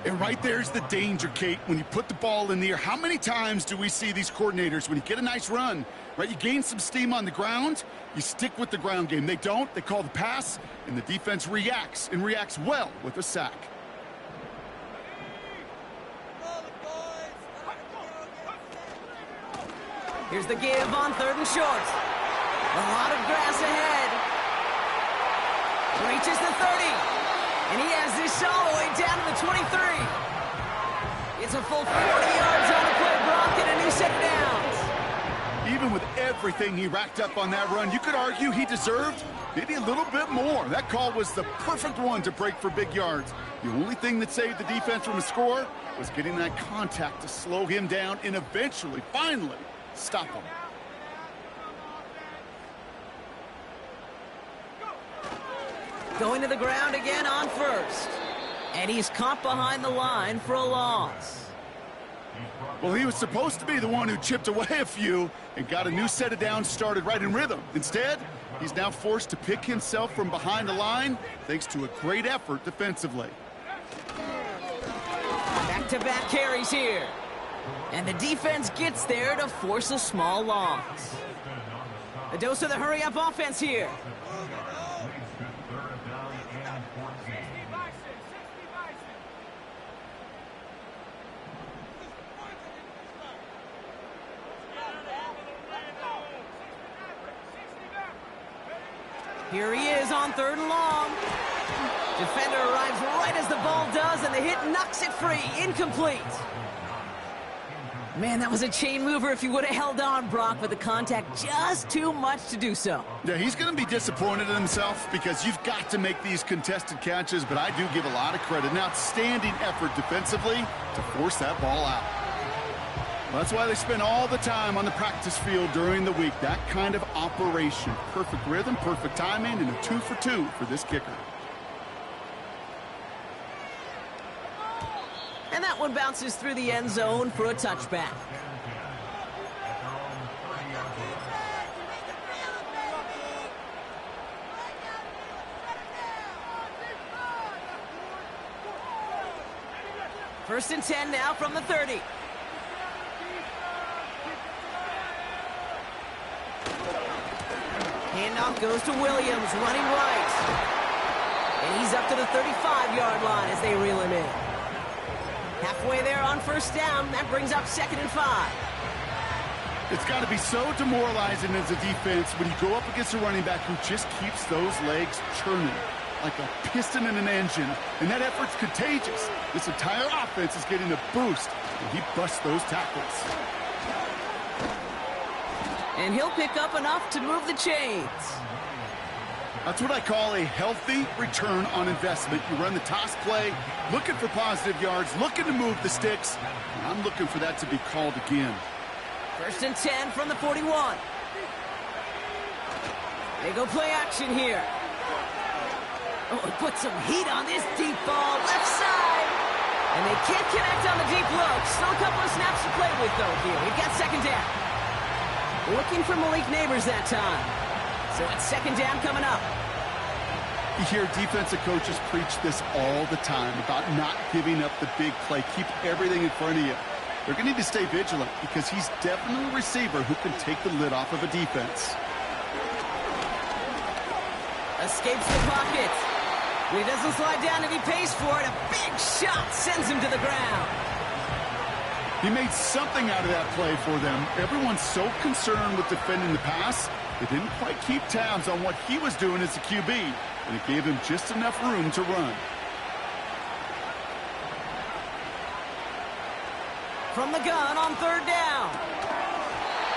And right there's the danger, Kate, when you put the ball in the air. How many times do we see these coordinators, when you get a nice run, right, you gain some steam on the ground, you stick with the ground game. They don't. They call the pass, and the defense reacts, and reacts well with a sack. Here's the give on 3rd and short. A lot of grass ahead. Reaches the 30. And he has this all the way down to the 23. It's a full 40 yards on the play, Brock, and an even with everything he racked up on that run, you could argue he deserved maybe a little bit more. That call was the perfect one to break for big yards. The only thing that saved the defense from a score was getting that contact to slow him down and eventually, finally, stop him. Going to the ground again on first. And he's caught behind the line for a loss. Well, he was supposed to be the one who chipped away a few and got a new set of downs started right in rhythm. Instead, he's now forced to pick himself from behind the line thanks to a great effort defensively. Back-to-back carries here. And the defense gets there to force a small loss. A dose of the hurry-up offense here. Here he is on 3rd and long. Defender arrives right as the ball does, and the hit knocks it free. Incomplete. Man, that was a chain mover if he would have held on, Brock, but the contact just too much to do so. Yeah, he's going to be disappointed in himself because you've got to make these contested catches, but I do give a lot of credit. An outstanding effort defensively to force that ball out. Well, that's why they spend all the time on the practice field during the week. That kind of operation. Perfect rhythm, perfect timing, and a 2 for 2 for this kicker. And that one bounces through the end zone for a touchback. First and 10 now from the 30. Handoff goes to Williams, running right. And he's up to the 35-yard line as they reel him in. Halfway there on first down. That brings up 2nd and 5. It's got to be so demoralizing as a defense when you go up against a running back who just keeps those legs churning like a piston in an engine. And that effort's contagious. This entire offense is getting a boost when he busts those tackles. And he'll pick up enough to move the chains. That's what I call a healthy return on investment. You run the toss play, looking for positive yards, looking to move the sticks. And I'm looking for that to be called again. First and 10 from the 41. They go play action here. Oh, put some heat on this deep ball, left side. And they can't connect on the deep look. Still a couple of snaps to play with, though, here. We've got 2nd down. Looking for Malik Neighbors that time. So it's 2nd down coming up. You hear defensive coaches preach this all the time about not giving up the big play. Keep everything in front of you. They're going to need to stay vigilant because he's definitely a receiver who can take the lid off of a defense. Escapes the pocket. He doesn't slide down and he pays for it. A big shot sends him to the ground. He made something out of that play for them. Everyone's so concerned with defending the pass, they didn't quite keep tabs on what he was doing as a QB, and it gave him just enough room to run. From the gun on 3rd down.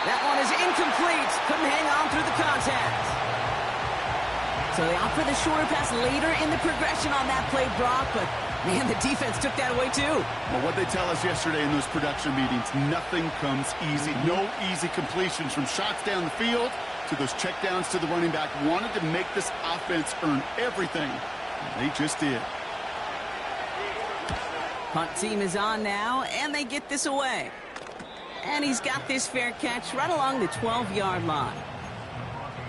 That one is incomplete. Couldn't hang on through the contact. So they opt for the shorter pass later in the progression on that play, Brock, but man, the defense took that away too. Well, what they tell us yesterday in those production meetings, nothing comes easy. No easy completions from shots down the field to those checkdowns to the running back. Wanted to make this offense earn everything. And they just did. Punt team is on now, and they get this away. And he's got this fair catch right along the 12-yard line.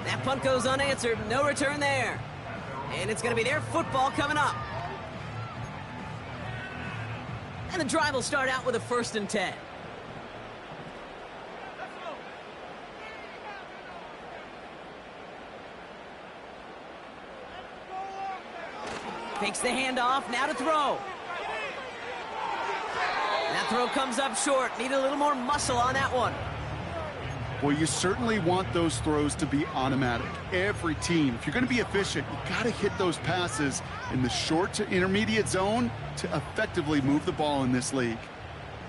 That punt goes unanswered. No return there. And it's going to be their football coming up. And the drive will start out with a 1st and 10. Takes the handoff, now to throw. That throw comes up short. Need a little more muscle on that one. Well, you certainly want those throws to be automatic. Every team, if you're going to be efficient, you got to hit those passes in the short to intermediate zone to effectively move the ball in this league.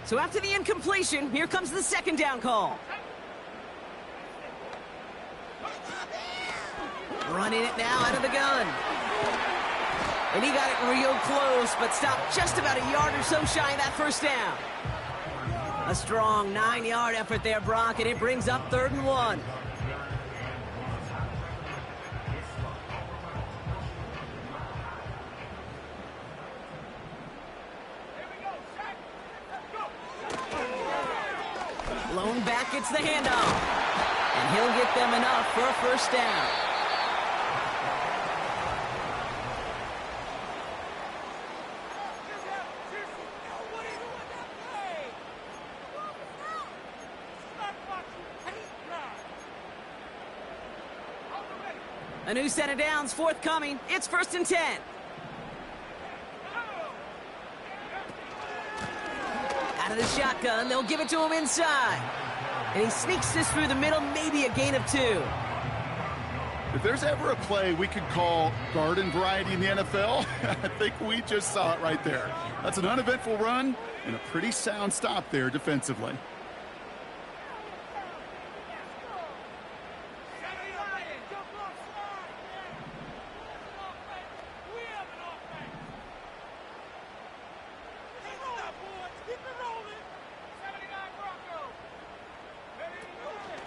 So after the incompletion, here comes the 2nd down call. Running it now out of the gun. And he got it real close, but stopped just about a yard or so shy of that first down. A strong 9-yard effort there, Brock, and it brings up 3rd and 1. Lone back gets the handoff. And he'll get them enough for a first down. A new set of downs forthcoming. It's 1st and 10. Out of the shotgun, they'll give it to him inside. And he sneaks this through the middle, maybe a gain of 2. If there's ever a play we could call garden variety in the NFL, I think we just saw it right there. That's an uneventful run and a pretty sound stop there defensively.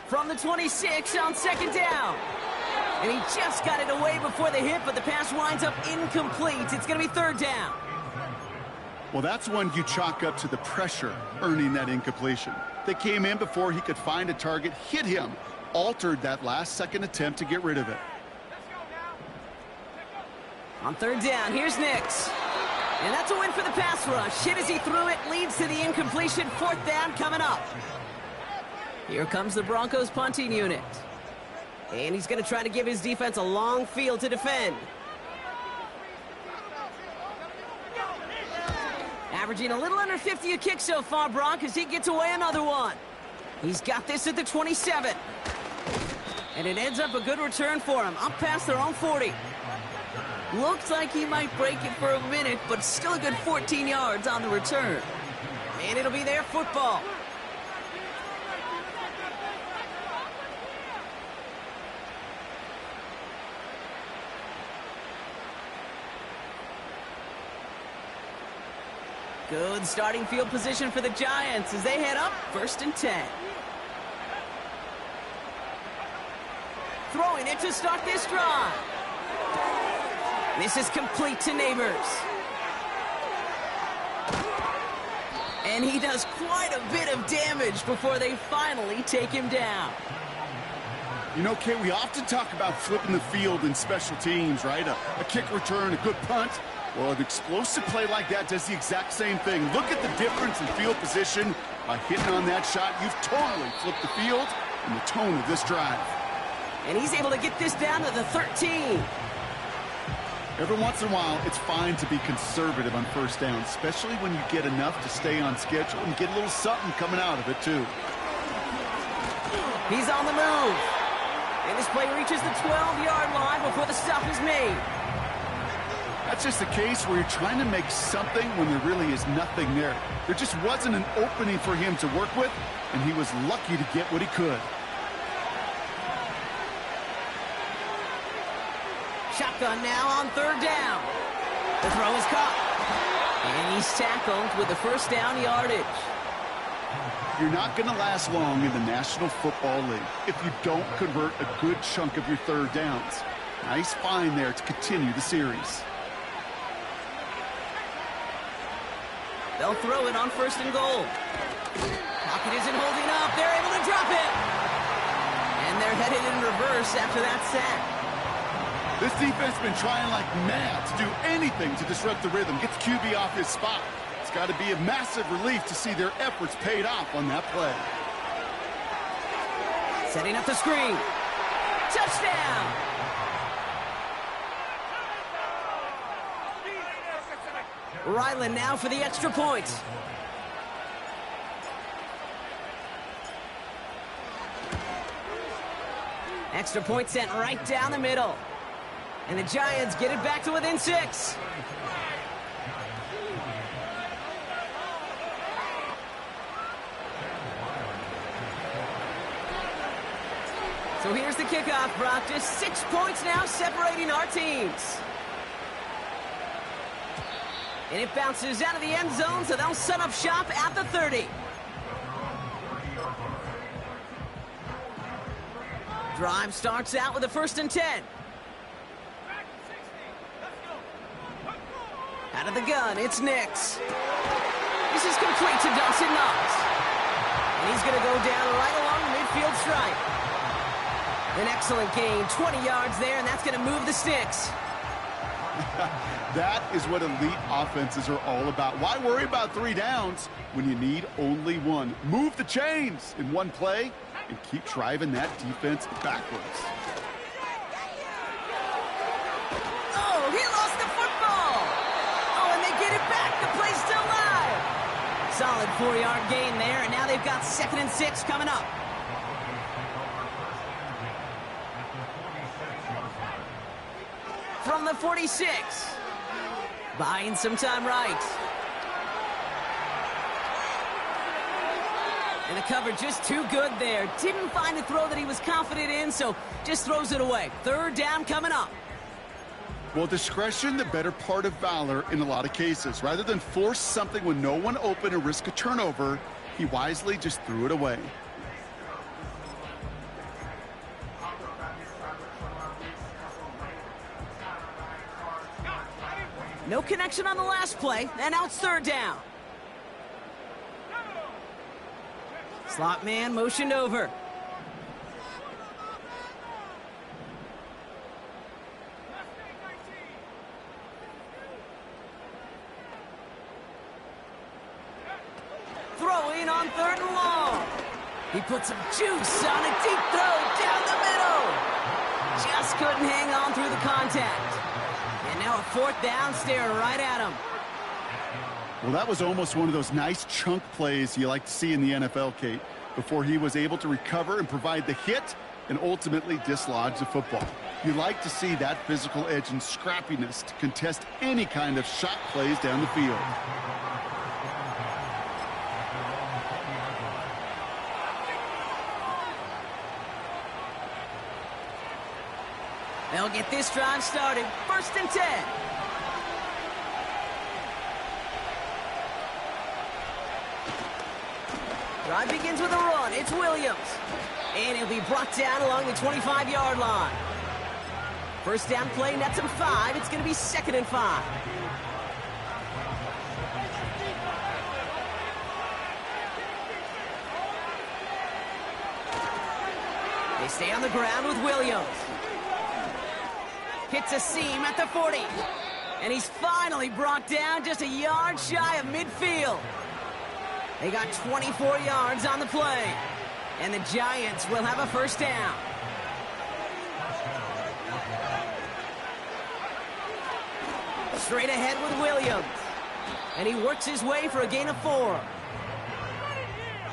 From the 26 on 2nd down. And he just got it away before the hit, but the pass winds up incomplete. It's going to be 3rd down. Well, that's one you chalk up to the pressure earning that incompletion. They came in before he could find a target, hit him, altered that last-second attempt to get rid of it. On 3rd down, here's Nix. And that's a win for the pass rush. Hit as he threw it, leads to the incompletion. 4th down coming up. Here comes the Broncos punting unit. And he's going to try to give his defense a long field to defend. Averaging a little under 50 a kick so far, Brock, as he gets away another one. He's got this at the 27. And it ends up a good return for him, up past their own 40. Looks like he might break it for a minute, but still a good 14 yards on the return. And it'll be their football. Good starting field position for the Giants as they head up 1st and 10. Throwing it to start this drive. This is complete to Neighbors. And he does quite a bit of damage before they finally take him down. You know, Kate, we often talk about flipping the field in special teams, right? A kick return, a good punt. Well, an explosive play like that does the exact same thing. Look at the difference in field position. By hitting on that shot, you've totally flipped the field and the tone of this drive. And he's able to get this down to the 13. Every once in a while, it's fine to be conservative on 1st down, especially when you get enough to stay on schedule and get a little something coming out of it, too. He's on the move. And this play reaches the 12-yard line before the stop is made. That's just a case where you're trying to make something when there really is nothing there. There just wasn't an opening for him to work with, and he was lucky to get what he could. Shotgun now on 3rd down. The throw is caught. And he's tackled with the 1st down yardage. You're not going to last long in the National Football League if you don't convert a good chunk of your 3rd downs. Nice find there to continue the series. They'll throw it on 1st and goal. Pocket isn't holding up. They're able to drop it. And they're headed in reverse after that sack. This defense has been trying like mad to do anything to disrupt the rhythm, get the QB off his spot. It's got to be a massive relief to see their efforts paid off on that play. Setting up the screen. Touchdown! Ryland now for the extra point. Extra point sent right down the middle. And the Giants get it back to within 6. So So here's the kickoff, Brock. Just 6 points now separating our teams. And it bounces out of the end zone, so they'll set up shop at the 30. Drive starts out with a 1st and 10. Out of the gun, it's Nix. This is complete to Dawson Knox. And he's going to go down right along the midfield stripe. An excellent gain, 20 yards there, and that's going to move the sticks. That is what elite offenses are all about. Why worry about 3 downs when you need only 1? Move the chains in one play and keep driving that defense backwards. Oh, he lost the football. Oh, and they get it back. The play's still live. Solid 4-yard gain there, and now they've got 2nd and 6 coming up. From the 46. Buying some time right. And the cover just too good there. Didn't find a throw that he was confident in, so just throws it away. 3rd down coming up. Well, discretion, the better part of valor in a lot of cases. Rather than force something when no one open and risk a turnover, he wisely just threw it away. No connection on the last play, and now it's 3rd down. Slot man motioned over. Throwing on 3rd and long. He put some juice on a deep throw down the middle. Just couldn't hang on through the contact. And now a 4th down, staring right at him. Well, that was almost one of those nice chunk plays you like to see in the NFL, Kate, before he was able to recover and provide the hit and ultimately dislodge the football. You like to see that physical edge and scrappiness to contest any kind of shot plays down the field. They'll get this drive started. 1st and 10. Drive begins with a run. It's Williams. And he'll be brought down along the 25-yard line. 1st down play, nets him 5. It's going to be 2nd and 5. They stay on the ground with Williams. Hits a seam at the 40. And he's finally brought down just a yard shy of midfield. They got 24 yards on the play. And the Giants will have a 1st down. Straight ahead with Williams. And he works his way for a gain of 4.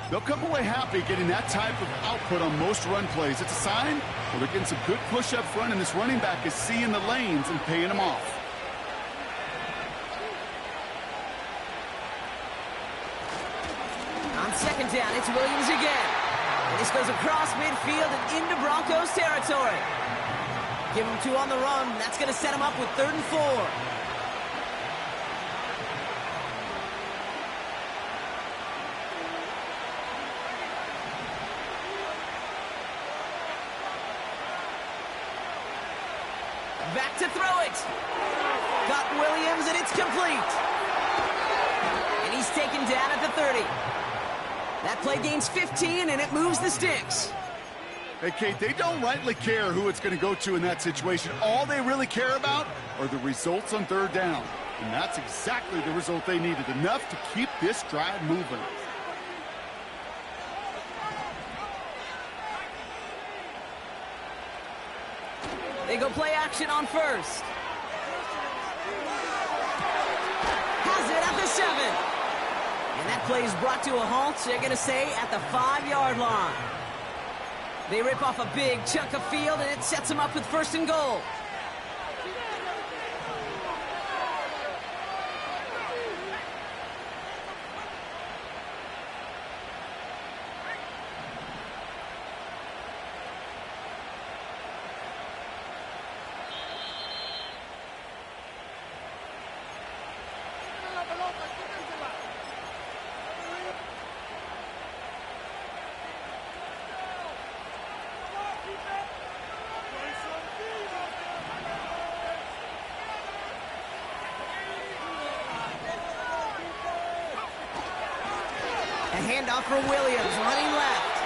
They'll come away happy getting that type of output on most run plays. It's a sign well, they're getting some good push up front, and this running back is seeing the lanes and paying them off. On 2nd down, it's Williams again. And this goes across midfield and into Broncos territory. Give him 2 on the run. That's going to set him up with 3rd and 4. Back to throw it. Got Williams, and it's complete. And he's taken down at the 30. That play gains 15, and it moves the sticks. Hey, Kate, they don't rightly care who it's going to go to in that situation. All they really care about are the results on 3rd down. And that's exactly the result they needed, enough to keep this drive moving. They go play action on 1st. Has it at the 7. And that play is brought to a halt, they're going to say, at the 5-yard line. They rip off a big chunk of field, and it sets them up with 1st and goal. A handoff for Williams, running left.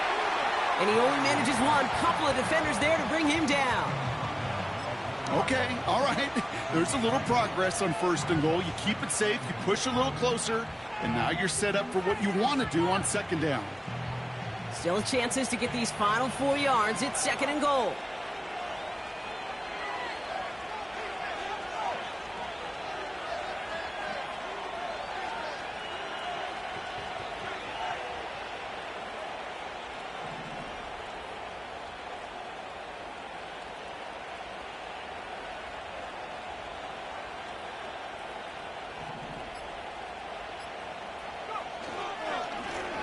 And he only manages one. Couple of defenders there to bring him down. Okay, all right. There's a little progress on 1st and goal. You keep it safe, you push a little closer, and now you're set up for what you want to do on 2nd down. Still chances to get these final 4 yards. It's 2nd and goal.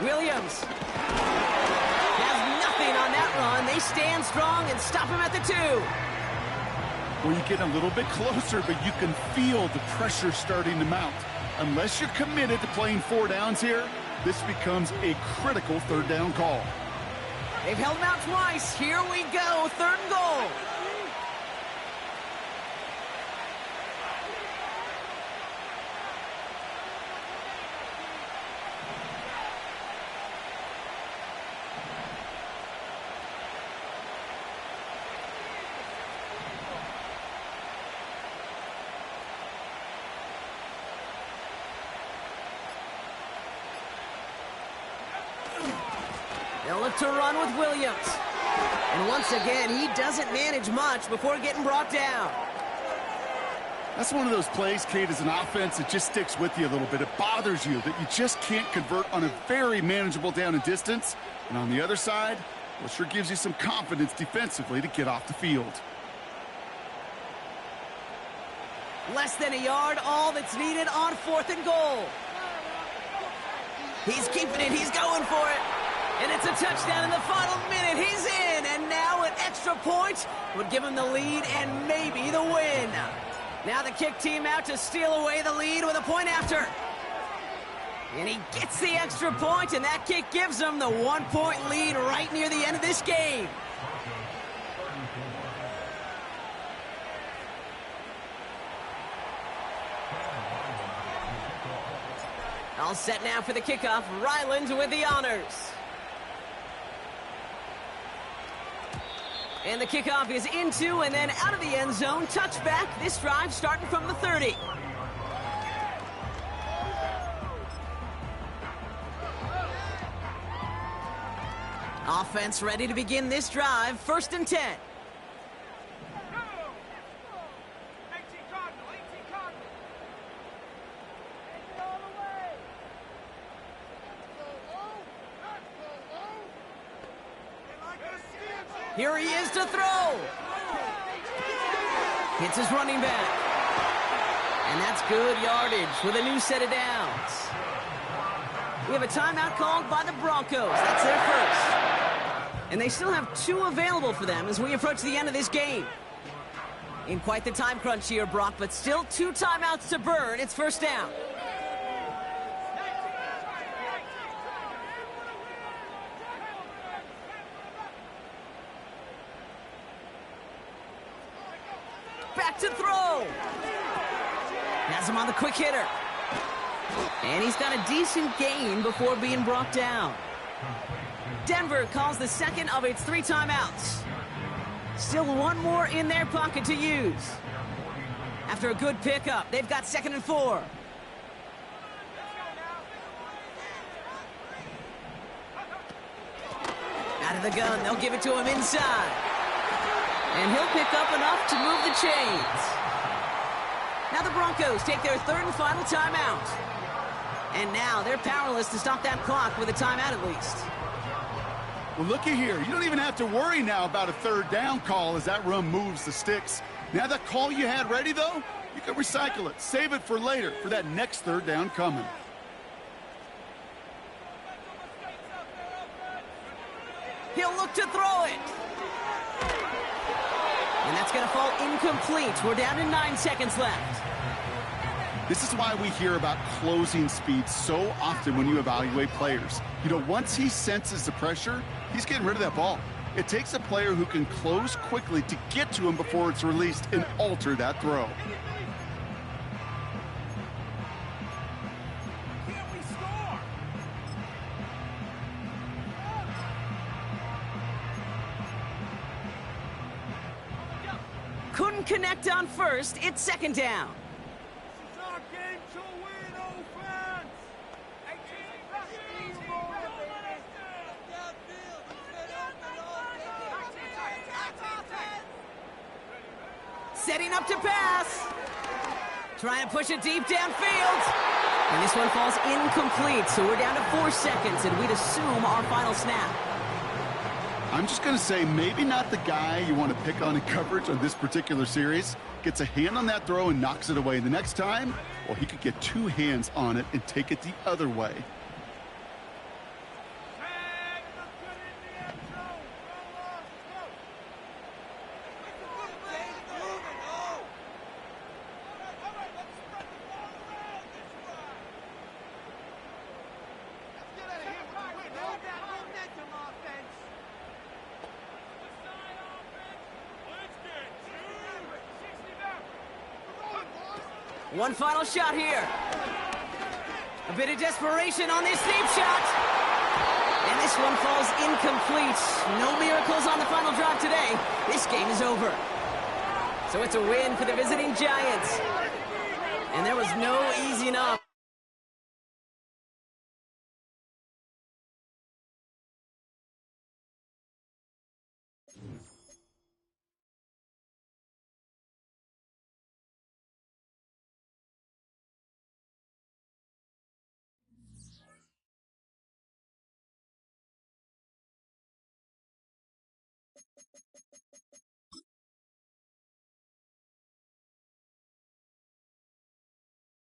Williams has nothing on that run. They stand strong and stop him at the 2. Well, you get a little bit closer, but you can feel the pressure starting to mount. Unless you're committed to playing 4 downs here, this becomes a critical 3rd down call. They've held him out twice. Here we go, 3rd and goal. They'll look to run with Williams. And once again, he doesn't manage much before getting brought down. That's one of those plays, Kate, as an offense, it just sticks with you a little bit. It bothers you that you just can't convert on a very manageable down and distance. And on the other side, well, it sure gives you some confidence defensively to get off the field. Less than a yard, all that's needed on 4th and goal. He's keeping it, he's going for it. And it's a touchdown in the final minute. He's in, and now an extra point would give him the lead and maybe the win. Now the kick team out to steal away the lead with a point after. And he gets the extra point, and that kick gives him the 1-point lead right near the end of this game. All set now for the kickoff. Ryland with the honors. And the kickoff is into and then out of the end zone. Touchback. This drive starting from the 30. Offense ready to begin this drive. 1st and 10. Here he is to throw. Hits his running back. And that's good yardage with a new set of downs. We have a timeout called by the Broncos. That's their first. And they still have 2 available for them as we approach the end of this game. In quite the time crunch here, Brock, but still 2 timeouts to burn. It's 1st down. Back to throw. Has him on the quick hitter. And he's got a decent gain before being brought down. Denver calls the second of its 3 timeouts. Still 1 more in their pocket to use. After a good pickup, they've got 2nd and 4. Out of the gun, they'll give it to him inside. And he'll pick up enough to move the chains. Now the Broncos take their 3rd and final timeout. And now they're powerless to stop that clock with a timeout at least. Well, looky here. You don't even have to worry now about a 3rd down call as that run moves the sticks. Now that call you had ready, though, you can recycle it. Save it for later for that next 3rd down coming. He'll look to throw it. And that's going to fall incomplete. We're down to 9 seconds left. This is why we hear about closing speed so often when you evaluate players. You know, once he senses the pressure, he's getting rid of that ball. It takes a player who can close quickly to get to him before it's released and alter that throw. connect on first. It's second down. Setting up to pass. Trying to push it deep downfield. And this one falls incomplete, so we're down to 4 seconds, and we'd assume our final snap. I'm just going to say maybe not the guy you want to pick on in coverage on this particular series. Gets a hand on that throw and knocks it away. The next time, well, he could get 2 hands on it and take it the other way. One final shot here. A bit of desperation on this deep shot. And this one falls incomplete. No miracles on the final drive today. This game is over. So it's a win for the visiting Giants. And there was no easing up.